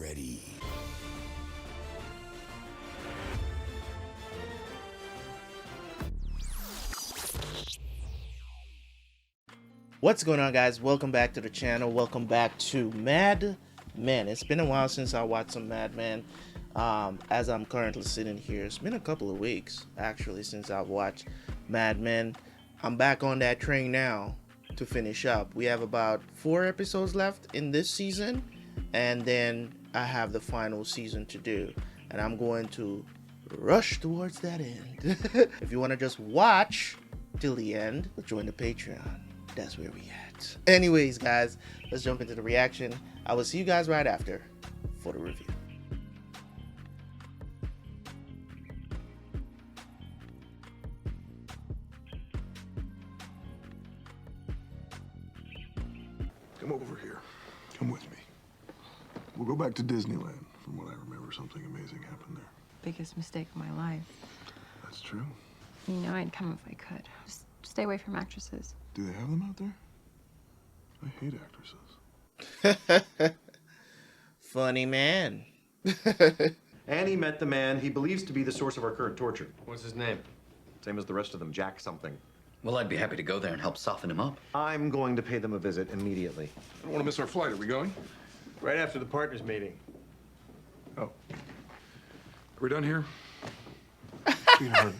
ready. What's going on, guys? Welcome back to the channel. Welcome back to Mad Men. It's been a while since I watched some Mad Men. As I'm currently sitting here, it's been a couple of weeks actually since I've watched Mad Men. I'm back on that train now to finish up. We have about 4 episodes left in this season, and then I have the final season to do, and I'm going to rush towards that end. If you want to just watch till the end, join the Patreon. That's where we at. Anyways, guys, let's jump into the reaction. I will see you guys right after for the review. Come over here. Come with me. We'll go back to Disneyland. From what I remember, something amazing happened there. Biggest mistake of my life. That's true. You know I'd come if I could. Just stay away from actresses. Do they have them out there? I hate actresses. Funny man. And he met the man he believes to be the source of our current torture. What's his name? Same as the rest of them, Jack something. Well, I'd be happy to go there and help soften him up. I'm going to pay them a visit immediately. I don't want to miss our flight. Are we going? Right after the partners meeting. Oh. Are we done here? Sweetheart,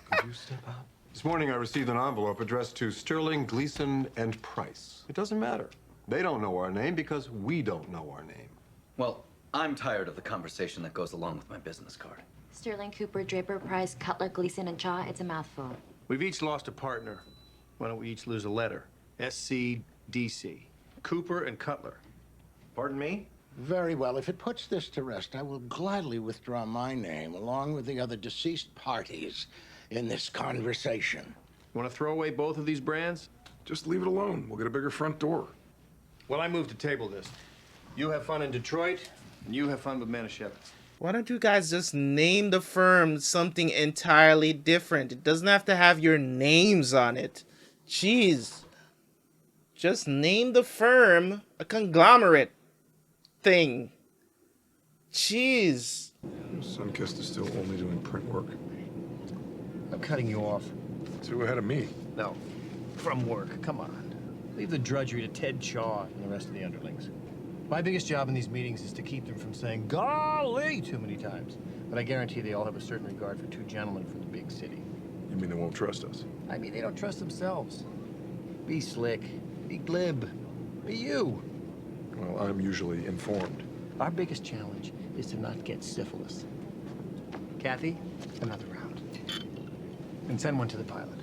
could you step out? This morning I received an envelope addressed to Sterling, Gleason, and Price. It doesn't matter. They don't know our name because we don't know our name. Well, I'm tired of the conversation that goes along with my business card. Sterling, Cooper, Draper, Price, Cutler, Gleason, and Chaough. It's a mouthful. We've each lost a partner. Why don't we each lose a letter? SC, DC. Cooper and Cutler. Pardon me? Very well. If it puts this to rest, I will gladly withdraw my name along with the other deceased parties in this conversation. You want to throw away both of these brands? Just leave it alone. We'll get a bigger front door. Well, I move to table this. You have fun in Detroit, and you have fun with Manischewitz. Why don't you guys just name the firm something entirely different? It doesn't have to have your names on it. Jeez. Just name the firm a conglomerate thing. Jeez. Sunkist is still only doing print work. I'm cutting you off. 2 ahead of me. No, from work. Come on. Leave the drudgery to Ted Chaough and the rest of the underlings. My biggest job in these meetings is to keep them from saying golly too many times. But I guarantee they all have a certain regard for 2 gentlemen from the big city. You mean they won't trust us? I mean, they don't trust themselves. Be slick. Be glib. Be you. Well, I'm usually informed. Our biggest challenge is to not get syphilis. Kathy, another round. And send one to the pilot.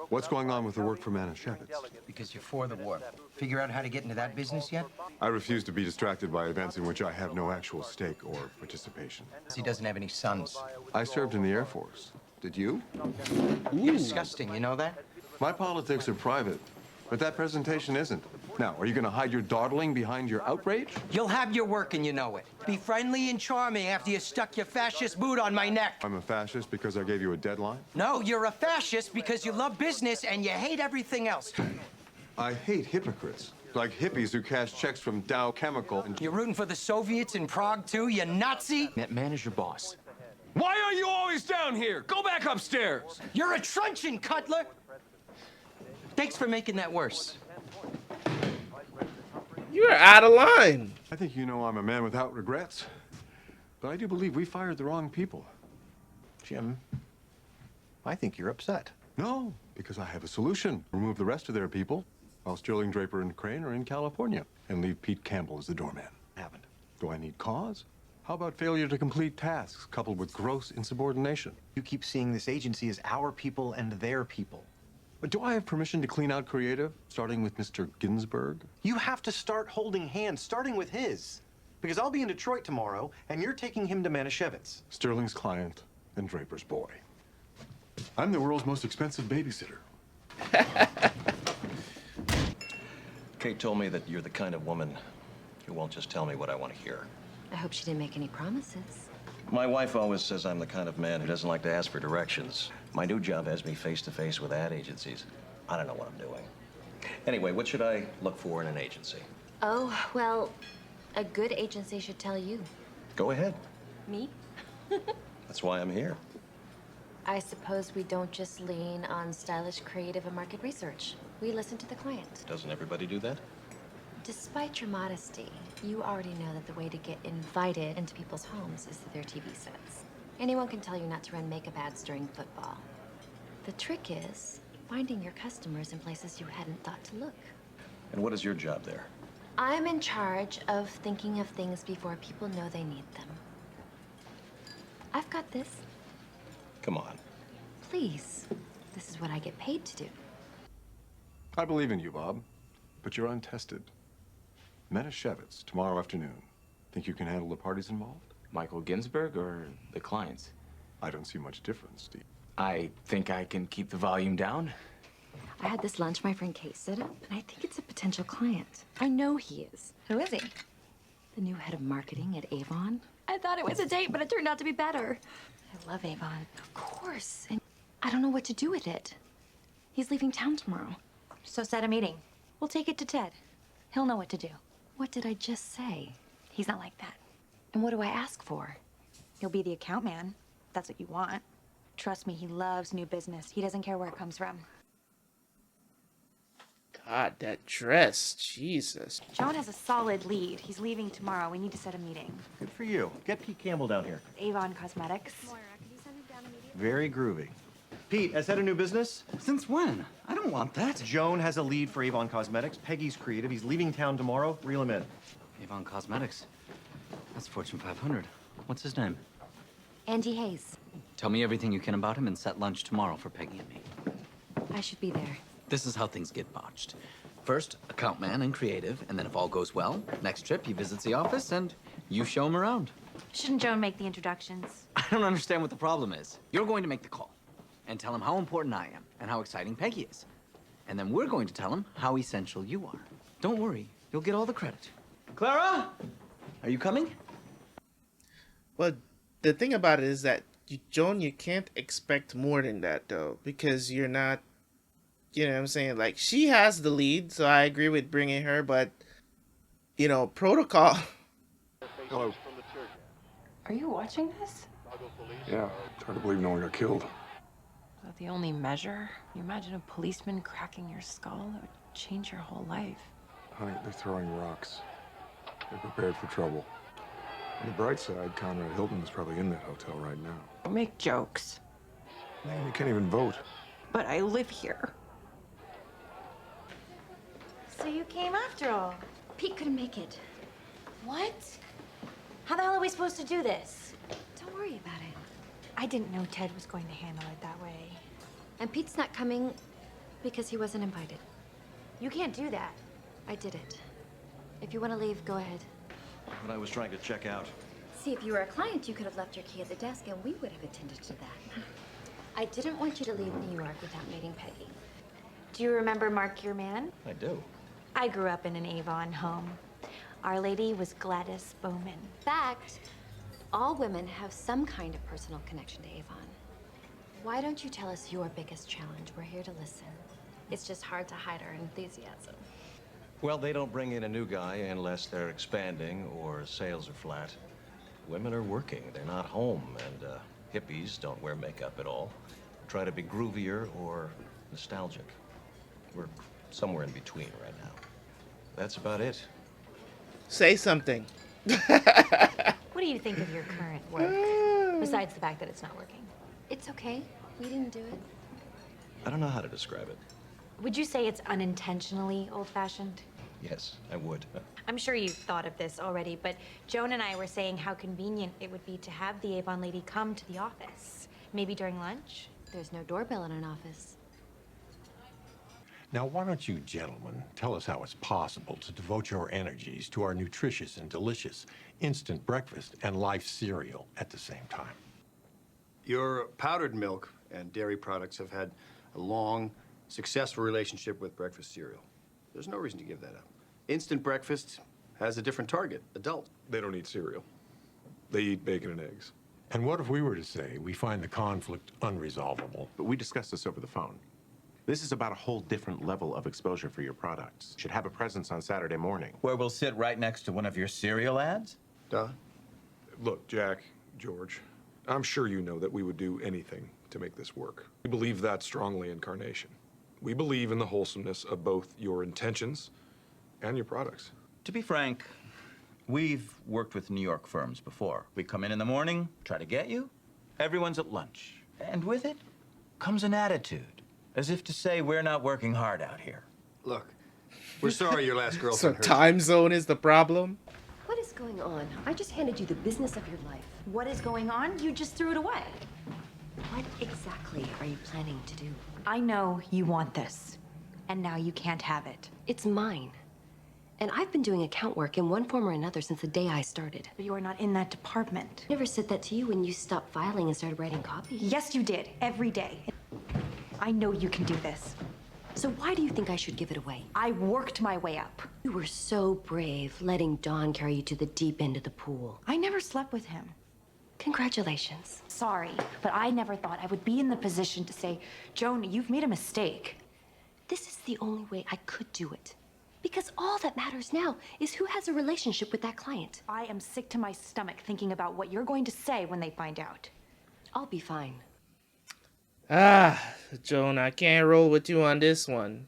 What's going on with the work for Manischewitz? Because you're for the war. Figure out how to get into that business yet? I refuse to be distracted by events in which I have no actual stake or participation. He doesn't have any sons. I served in the Air Force. Did you? You're disgusting, you know that? My politics are private, but that presentation isn't. Now, are you going to hide your dawdling behind your outrage? You'll have your work and you know it. Be friendly and charming after you stuck your fascist boot on my neck. I'm a fascist because I gave you a deadline? No, you're a fascist because you love business and you hate everything else. I hate hypocrites. Like hippies who cash checks from Dow Chemical and... You're rooting for the Soviets in Prague, too, you Nazi? That man is your boss. Why are you always down here? Go back upstairs. You're a truncheon, Cutler. Thanks for making that worse. You're out of line. I think you know I'm a man without regrets. But I do believe we fired the wrong people. Jim, I think you're upset. No, because I have a solution. Remove the rest of their people, while Sterling, Draper, and Crane are in California, and leave Pete Campbell as the doorman. Haven't. Do I need cause? How about failure to complete tasks coupled with gross insubordination? You keep seeing this agency as our people and their people. But do I have permission to clean out creative, starting with Mr. Ginsburg? You have to start holding hands, starting with his. Because I'll be in Detroit tomorrow, and you're taking him to Manischewitz. Sterling's client and Draper's boy. I'm the world's most expensive babysitter. Kate told me that you're the kind of woman who won't just tell me what I want to hear. I hope she didn't make any promises. My wife always says I'm the kind of man who doesn't like to ask for directions. My new job has me face to face with ad agencies. I don't know what I'm doing. Anyway, what should I look for in an agency? Oh, well, a good agency should tell you. Go ahead. Me? That's why I'm here. I suppose we don't just lean on stylish, creative, and market research. We listen to the client. Doesn't everybody do that? Despite your modesty, you already know that the way to get invited into people's homes is through their TV sets. Anyone can tell you not to run makeup ads during football. The trick is finding your customers in places you hadn't thought to look. And what is your job there? I'm in charge of thinking of things before people know they need them. I've got this. Come on. Please. This is what I get paid to do. I believe in you, Bob, but you're untested. Manischewitz, tomorrow afternoon. Think you can handle the parties involved? Michael Ginsberg or the clients? I don't see much difference, Steve. I think I can keep the volume down. I had this lunch my friend Kate set up, and I think it's a potential client. I know he is. Who is he? The new head of marketing at Avon. I thought it was a date, but it turned out to be better. I love Avon. Of course. And I don't know what to do with it. He's leaving town tomorrow. So set a meeting. We'll take it to Ted. He'll know what to do. What did I just say? He's not like that. And what do I ask for? He'll be the account man. That's what you want. Trust me, he loves new business. He doesn't care where it comes from. God, that dress. Jesus. Joan has a solid lead. He's leaving tomorrow. We need to set a meeting. Good for you. Get Pete Campbell down here. Avon Cosmetics. Very groovy. Pete, as head of new business? Since when? I don't want that. Joan has a lead for Avon Cosmetics. Peggy's creative. He's leaving town tomorrow. Reel him in. Avon Cosmetics. That's Fortune 500. What's his name? Andy Hayes. Tell me everything you can about him and set lunch tomorrow for Peggy and me. I should be there. This is how things get botched. First, account man and creative, and then if all goes well, next trip he visits the office and you show him around. Shouldn't Joan make the introductions? I don't understand what the problem is. You're going to make the call and tell him how important I am and how exciting Peggy is. And then we're going to tell him how essential you are. Don't worry, you'll get all the credit. Clara? Are you coming? Well, the thing about it is that, Joan, you can't expect more than that, though, because you're not, you know what I'm saying? Like, she has the lead, so I agree with bringing her, but, you know, protocol. Hello. Are you watching this? Yeah, it's hard to believe no one got killed. Is that the only measure? You imagine a policeman cracking your skull? That would change your whole life. Honey, they're throwing rocks. They're prepared for trouble. On the bright side, Conrad Hilton is probably in that hotel right now. Don't make jokes. Man, you can't even vote. But I live here. So you came after all. Pete couldn't make it. What? How the hell are we supposed to do this? Don't worry about it. I didn't know Ted was going to handle it that way. And Pete's not coming because he wasn't invited. You can't do that. I did it. If you want to leave, go ahead. But I was trying to check out. See, if you were a client, you could have left your key at the desk and we would have attended to that. I didn't want you to leave New York without meeting Peggy. Do you remember Mark, your man? I do. I grew up in an Avon home. Our lady was Gladys Bowman. In fact, all women have some kind of personal connection to Avon. Why don't you tell us your biggest challenge? We're here to listen. It's just hard to hide our enthusiasm. Well, they don't bring in a new guy unless they're expanding or sales are flat. Women are working. They're not home. And hippies don't wear makeup at all. Try to be groovier or nostalgic. We're somewhere in between right now. That's about it. Say something. What do you think of your current work? Besides the fact that it's not working. It's okay. We didn't do it. I don't know how to describe it. Would you say it's unintentionally old-fashioned? Yes, I would. I'm sure you've thought of this already, but Joan and I were saying how convenient it would be to have the Avon lady come to the office. Maybe during lunch? There's no doorbell in an office. Now, why don't you gentlemen tell us how it's possible to devote your energies to our nutritious and delicious instant breakfast and life cereal at the same time? Your powdered milk and dairy products have had a long, successful relationship with breakfast cereal. There's no reason to give that up. Instant breakfast has a different target, adult. They don't eat cereal. They eat bacon and eggs. And what if we were to say we find the conflict unresolvable? But we discussed this over the phone. This is about a whole different level of exposure for your products. Should have a presence on Saturday morning. Where we'll sit right next to one of your cereal ads? Don? Look, Jack, George, I'm sure you know that we would do anything to make this work. We believe that strongly in Carnation. We believe in the wholesomeness of both your intentions and your products. To be frank, we've worked with New York firms before. We come in the morning, try to get you. Everyone's at lunch. And with it comes an attitude, as if to say we're not working hard out here. Look, we're sorry your last So girlfriend hurt time zone is the problem? What is going on? I just handed you the business of your life. What is going on? You just threw it away. What exactly are you planning to do? I know you want this, and now you can't have it. It's mine. And I've been doing account work in one form or another since the day I started. But you are not in that department. I never said that to you when you stopped filing and started writing copy. Yes, you did. Every day. I know you can do this. So why do you think I should give it away? I worked my way up. You were so brave, letting Don carry you to the deep end of the pool. I never slept with him. Congratulations. Sorry, but I never thought I would be in the position to say, Joan, you've made a mistake. This is the only way I could do it. Because all that matters now is who has a relationship with that client. I am sick to my stomach thinking about what you're going to say when they find out. I'll be fine. Ah, Joan, I can't roll with you on this one.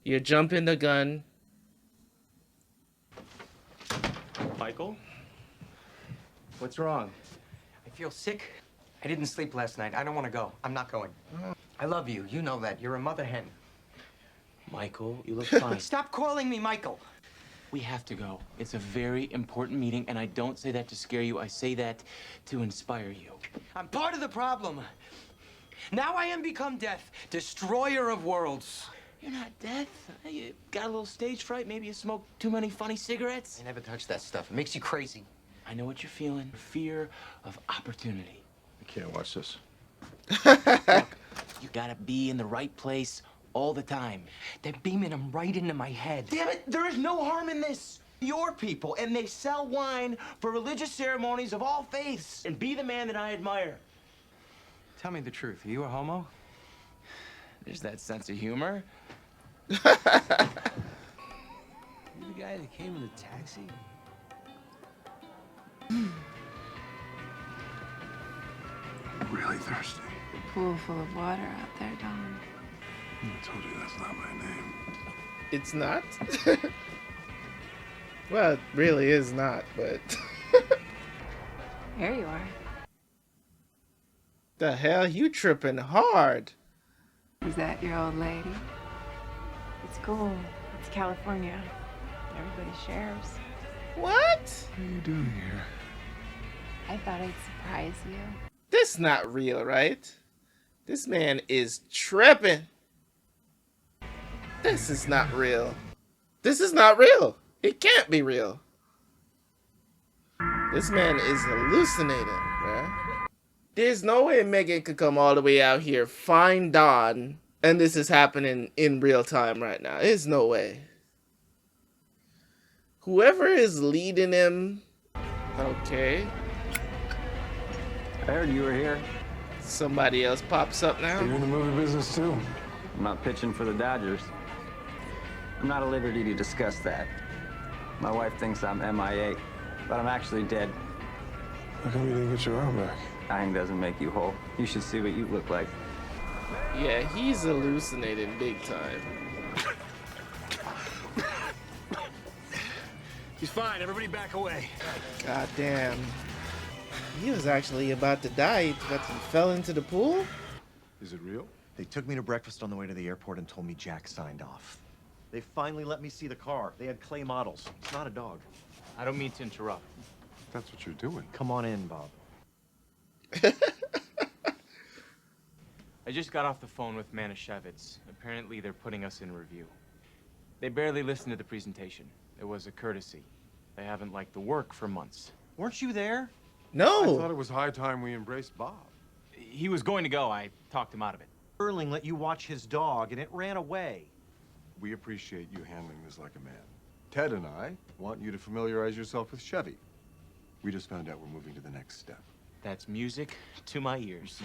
You're jumping the gun. Michael? What's wrong? I feel sick. I didn't sleep last night. I don't want to go. I'm not going. I love you. You know that. You're a mother hen. Michael, you look fine. Stop calling me Michael. We have to go. It's a very important meeting, and I don't say that to scare you. I say that to inspire you. I'm part of the problem. Now I am become death, destroyer of worlds. You're not death. You got a little stage fright. Maybe you smoked too many funny cigarettes. I never touched that stuff. It makes you crazy. I know what you're feeling. Fear of opportunity. I can't watch this. Look, you gotta be in the right place all the time. They're beaming them right into my head. Damn it, there is no harm in this. Your people, and they sell wine for religious ceremonies of all faiths. And be the man that I admire. Tell me the truth. Are you a homo? There's that sense of humor. You the guy that came in the taxi? Really thirsty. Pool full of water out there, Don. I told you that's not my name. It's not? Well, it really is not, but... There you are. The hell? You tripping hard. Is that your old lady? It's cool. It's California. Everybody shares. What? What are you doing here? I thought I'd surprise you. This not real, right? This man is tripping. This is not real. This is not real. It can't be real. This man is hallucinating, bruh. There's no way Megan could come all the way out here, find Don, and this is happening in real time right now. There's no way. Whoever is leading him, okay. I heard you were here. Somebody else pops up now. You're in the movie business too. I'm not pitching for the Dodgers. I'm not at liberty to discuss that. My wife thinks I'm MIA, but I'm actually dead. How come you didn't get your arm back? Dying doesn't make you whole. You should see what you look like. Yeah, he's hallucinating big time. He's fine. Everybody back away. God damn. He was actually about to die, but he fell into the pool? Is it real? They took me to breakfast on the way to the airport and told me Jack signed off. They finally let me see the car. They had clay models. It's not a dog. I don't mean to interrupt. That's what you're doing. Come on in, Bob. I just got off the phone with Manischewitz. Apparently, they're putting us in review. They barely listened to the presentation. It was a courtesy. They haven't liked the work for months. Weren't you there? No. I thought it was high time we embraced Bob. He was going to go. I talked him out of it. Sterling let you watch his dog, and it ran away. We appreciate you handling this like a man. Ted and I want you to familiarize yourself with Chevy. We just found out we're moving to the next step. That's music to my ears.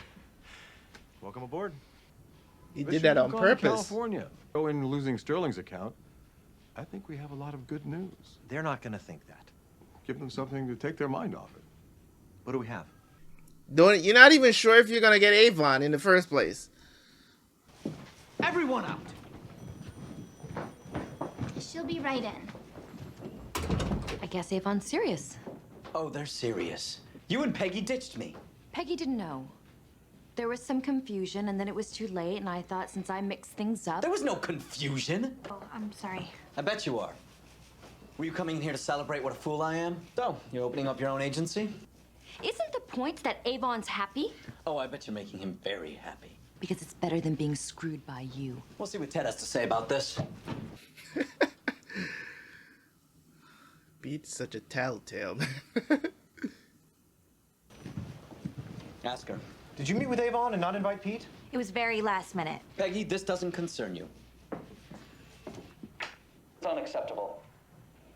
Welcome aboard. He But did that shouldn't on have gone to purpose. California. Oh, in losing Sterling's account, I think we have a lot of good news. They're not going to think that. Give them something to take their mind off it. What do we have? You're not even sure if you're gonna get Avon in the first place. Everyone out. She'll be right in. I guess Avon's serious. Oh, they're serious. You and Peggy ditched me. Peggy didn't know. There was some confusion, and then it was too late, and I thought since I mixed things up... There was no confusion. Oh, I'm sorry. I bet you are. Were you coming in here to celebrate what a fool I am? So, you're opening up your own agency? Isn't the point that Avon's happy? Oh, I bet you're making him very happy. Because it's better than being screwed by you. We'll see what Ted has to say about this. Pete's such a tattletale. Ask her. Did you meet with Avon and not invite Pete? It was very last minute. Peggy, this doesn't concern you. It's unacceptable.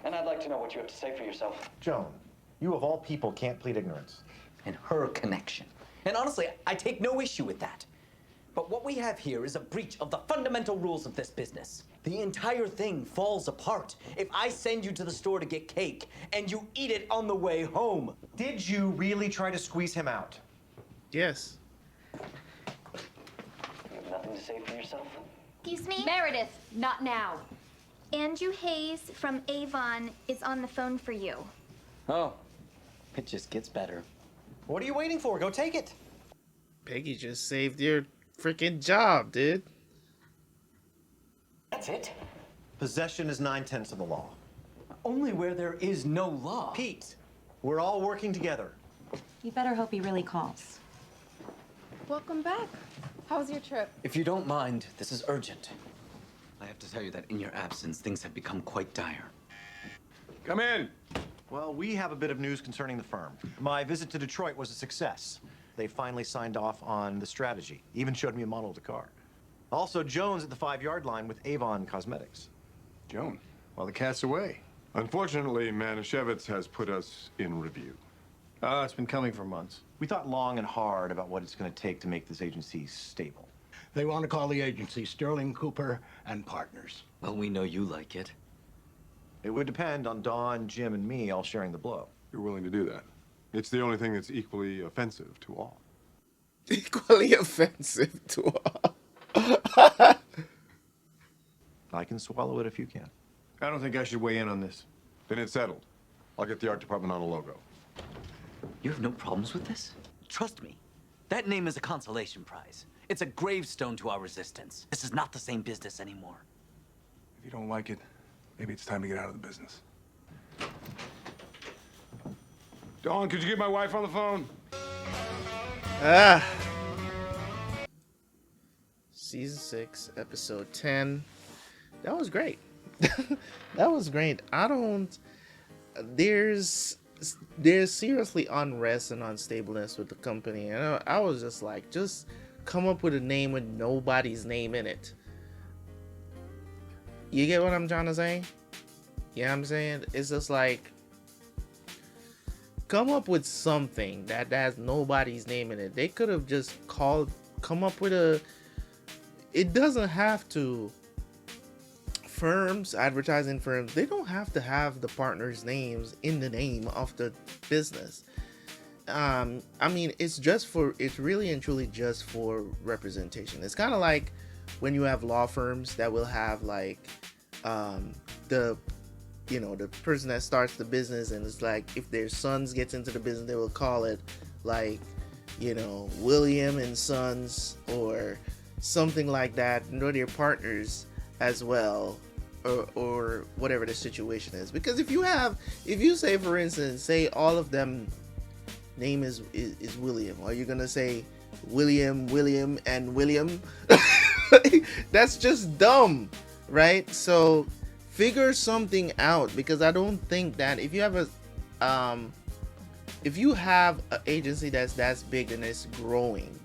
And I'd like to know what you have to say for yourself. Joan, you of all people can't plead ignorance. And her connection. And honestly, I take no issue with that. But what we have here is a breach of the fundamental rules of this business. The entire thing falls apart if I send you to the store to get cake and you eat it on the way home. Did you really try to squeeze him out? Yes. You have nothing to say for yourself? Excuse me? Meredith, not now. Andrew Hayes from Avon is on the phone for you. Oh, it just gets better. What are you waiting for? Go take it. Peggy just saved your freaking job, dude. That's it? Possession is 9/10 of the law. Only where there is no law. Pete, we're all working together. You better hope he really calls. Welcome back. How was your trip? If you don't mind, this is urgent. I have to tell you that in your absence, things have become quite dire. Come in. Well, we have a bit of news concerning the firm. My visit to Detroit was a success. They finally signed off on the strategy. Even showed me a model of the car. Also, Joan's at the 5-yard line with Avon Cosmetics. Joan, well, the cat's away. Unfortunately, Manischewitz has put us in review. It's been coming for months. We thought long and hard about what it's going to take to make this agency stable. They want to call the agency Sterling, Cooper, and Partners. Well, we know you like it. It would depend on Dawn, Jim, and me all sharing the blow. You're willing to do that. It's the only thing that's equally offensive to all. Equally offensive to all. I can swallow it if you can. I don't think I should weigh in on this. Then it's settled. I'll get the art department on a logo. You have no problems with this? Trust me, that name is a consolation prize. It's a gravestone to our resistance. This is not the same business anymore. If you don't like it, maybe it's time to get out of the business. Dawn, could you get my wife on the phone? Season 6, episode 10. That was great. That was great. There's seriously unrest and unstableness with the company. And I was just like, just come up with a name with nobody's name in it. You get what I'm trying to say? You know what I'm saying? It's just like, come up with something that has nobody's name in it. They could have just come up with it doesn't have to, advertising firms, they don't have to have the partners' names in the name of the business. I mean, it's really and truly just for representation. It's kind of like when you have law firms that will have like, the person that starts the business, and it's like if their sons gets into the business, they will call it like, William and Sons or something like that, and they're partners as well, or whatever the situation is. Because if you say, for instance, say all of them name is William, are you gonna say William and William? That's just dumb, right? So figure something out, because I don't think that if you have an agency that's big and it's growing,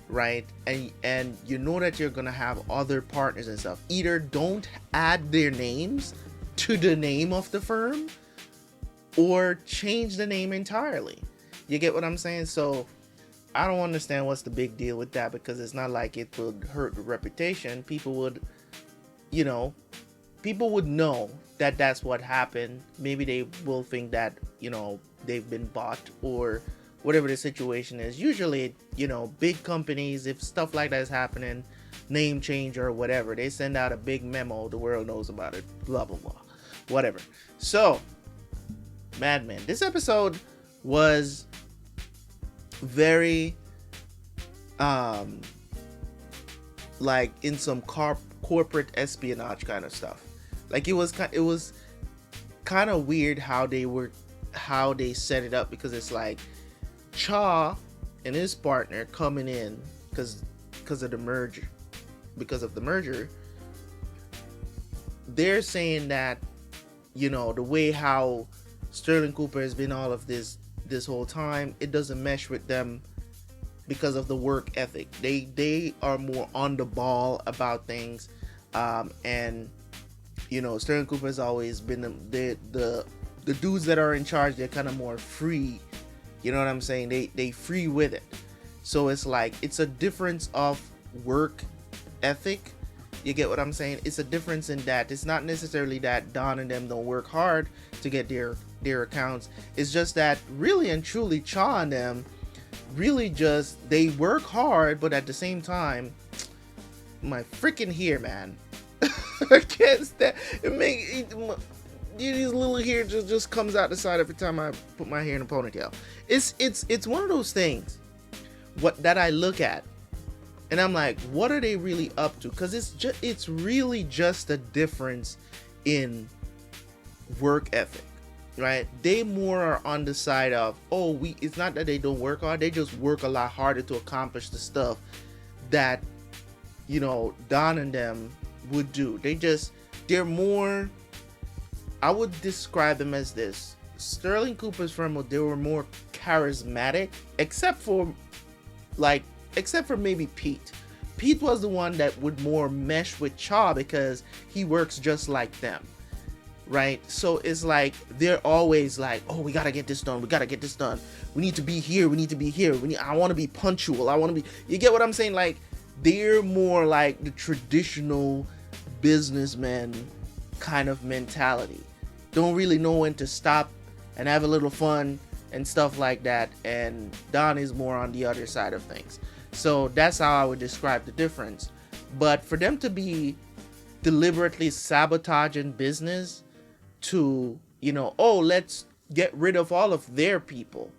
right, and you know that you're gonna have other partners and stuff, either don't add their names to the name of the firm or change the name entirely. You get what I'm saying? So I don't understand what's the big deal with that, because it's not like it would hurt the reputation. People would, you know, people would know that that's what happened. Maybe they will think that, you know, they've been bought or whatever the situation is. Usually, you know, big companies, if stuff like that is happening, name change or whatever, they send out a big memo, the world knows about it, blah blah blah, whatever. So Mad Men, this episode was very like in some corporate espionage kind of stuff. Like it was kind of weird how they set it up, because it's like Chaough and his partner coming in because of the merger. They're saying that, you know, the way how Sterling Cooper has been all of this whole time, it doesn't mesh with them because of the work ethic. They are more on the ball about things, and you know, Sterling Cooper has always been the dudes that are in charge. They're kind of more free, you know what I'm saying? They free with it. So it's like, it's a difference of work ethic. You get what I'm saying? It's a difference in that it's not necessarily that Don and them don't work hard to get their accounts. It's just that really and truly Chaough and them really just, they work hard, but at the same time, my freaking hair, man. I can't stand it. These little hair just comes out the side every time I put my hair in a ponytail. It's one of those things that I look at and I'm like, what are they really up to? Because it's really just a difference in work ethic, right? They more are on the side of, it's not that they don't work hard, they just work a lot harder to accomplish the stuff that, you know, Don and them would do. They're more, I would describe them as this. Sterling Cooper's firm, they were more charismatic, except for maybe Pete. Pete was the one that would more mesh with Chaough because he works just like them, right? So it's like, they're always like, oh, we gotta get this done, we need to be here, I want to be punctual, you get what I'm saying? Like, they're more like the traditional businessman kind of mentality. Don't really know when to stop and have a little fun and stuff like that. And Don is more on the other side of things. So that's how I would describe the difference. But for them to be deliberately sabotaging business to, you know, let's get rid of all of their people,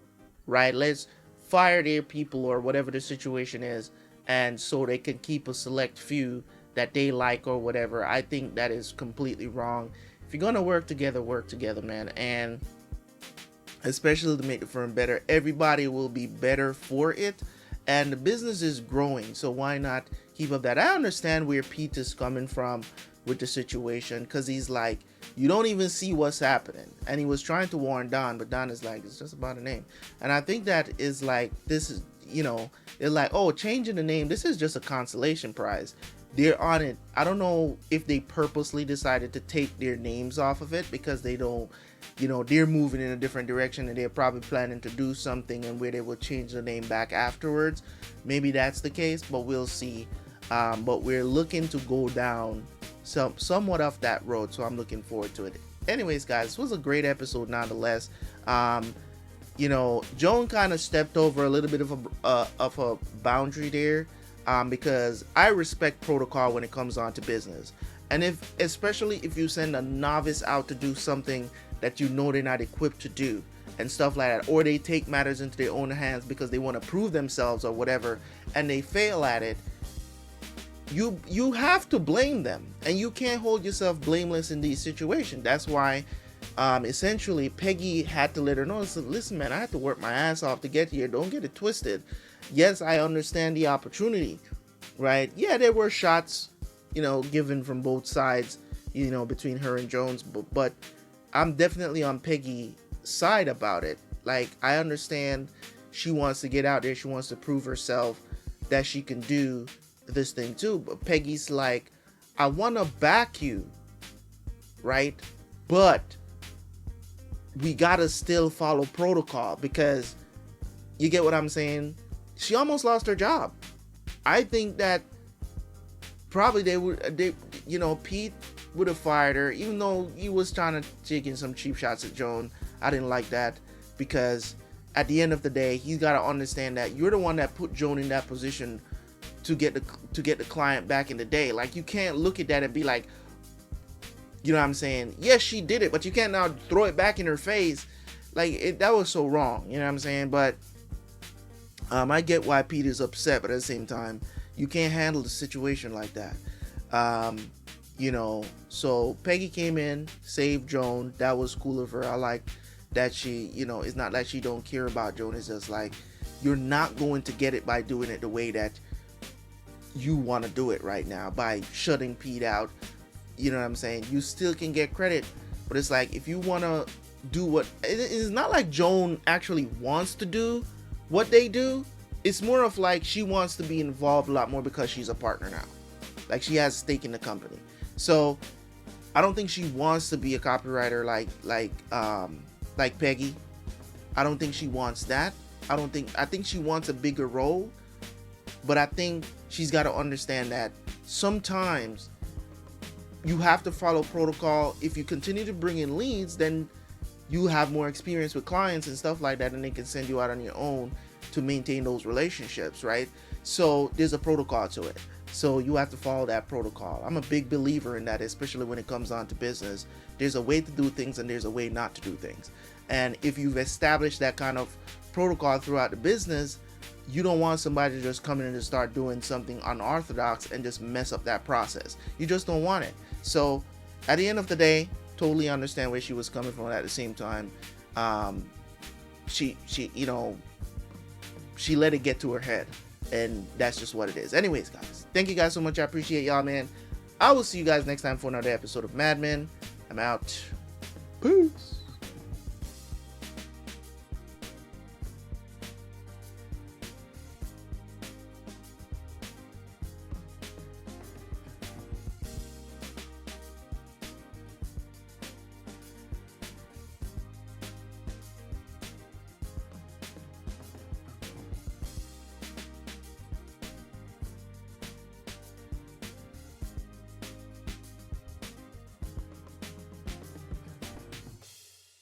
right? Let's fire their people or whatever the situation is, and so they can keep a select few that they like or whatever. I think that is completely wrong. If you're gonna work together, man, and especially to make the firm better, everybody will be better for it, and the business is growing, so why not keep up that? I understand where Pete is coming from with the situation, because he's like, you don't even see what's happening, and he was trying to warn Don, but Don is like, it's just about a name. And I think that is like, this is, you know, they're like, changing the name, this is just a consolation prize. They're on it. I don't know if they purposely decided to take their names off of it because they don't, you know, they're moving in a different direction and they're probably planning to do something and where they will change the name back afterwards. Maybe that's the case, but we'll see. But we're looking to go down somewhat off that road, so I'm looking forward to it. Anyways, guys, this was a great episode nonetheless. You know, Joan kind of stepped over a little bit of a boundary there. Because I respect protocol when it comes on to business, and especially if you send a novice out to do something that you know they're not equipped to do and stuff like that, or they take matters into their own hands because they want to prove themselves or whatever, and they fail at it, you have to blame them, and you can't hold yourself blameless in these situations. That's why essentially Peggy had to let her know, listen man, I had to work my ass off to get here, don't get it twisted. Yes, I understand the opportunity, right? Yeah, there were shots, you know, given from both sides, you know, between her and Jones, but I'm definitely on Peggy's side about it. Like, I understand she wants to get out there, she wants to prove herself that she can do this thing too, but Peggy's like, I want to back you, right? But we gotta still follow protocol, because you get what I'm saying? she almost lost her job. I think that probably Pete would have fired her, even though he was trying to take in some cheap shots at Joan. I didn't like that, because at the end of the day, he's got to understand that you're the one that put Joan in that position to get the client back in the day. Like, you can't look at that and be like, you know what I'm saying? Yes, she did it, but you can't now throw it back in her face. Like, that was so wrong. You know what I'm saying? But I get why Pete is upset, but at the same time, you can't handle the situation like that. So Peggy came in, saved Joan. That was cool of her. I like that she, it's not like she don't care about Joan. It's just like, you're not going to get it by doing it the way that you want to do it right now, by shutting Pete out. You know what I'm saying? You still can get credit, but it's like, if you want to do what, it's not like Joan actually wants to do what they do. It's more of like, she wants to be involved a lot more because she's a partner now. Like, she has a stake in the company. So I don't think she wants to be a copywriter like Peggy. I don't think she wants that. I think she wants a bigger role, but I think she's got to understand that sometimes you have to follow protocol. If you continue to bring in leads, then you have more experience with clients and stuff like that, and they can send you out on your own to maintain those relationships, right? So there's a protocol to it. So you have to follow that protocol. I'm a big believer in that, especially when it comes on to business. There's a way to do things and there's a way not to do things. And if you've established that kind of protocol throughout the business, you don't want somebody to just come in and just start doing something unorthodox and just mess up that process. You just don't want it. So at the end of the day, totally understand where she was coming from. At the same time, she let it get to her head, and that's just what it is. Anyways, guys, thank you guys so much. I appreciate y'all, man. I will see you guys next time for another episode of Mad Men. I'm out. Peace.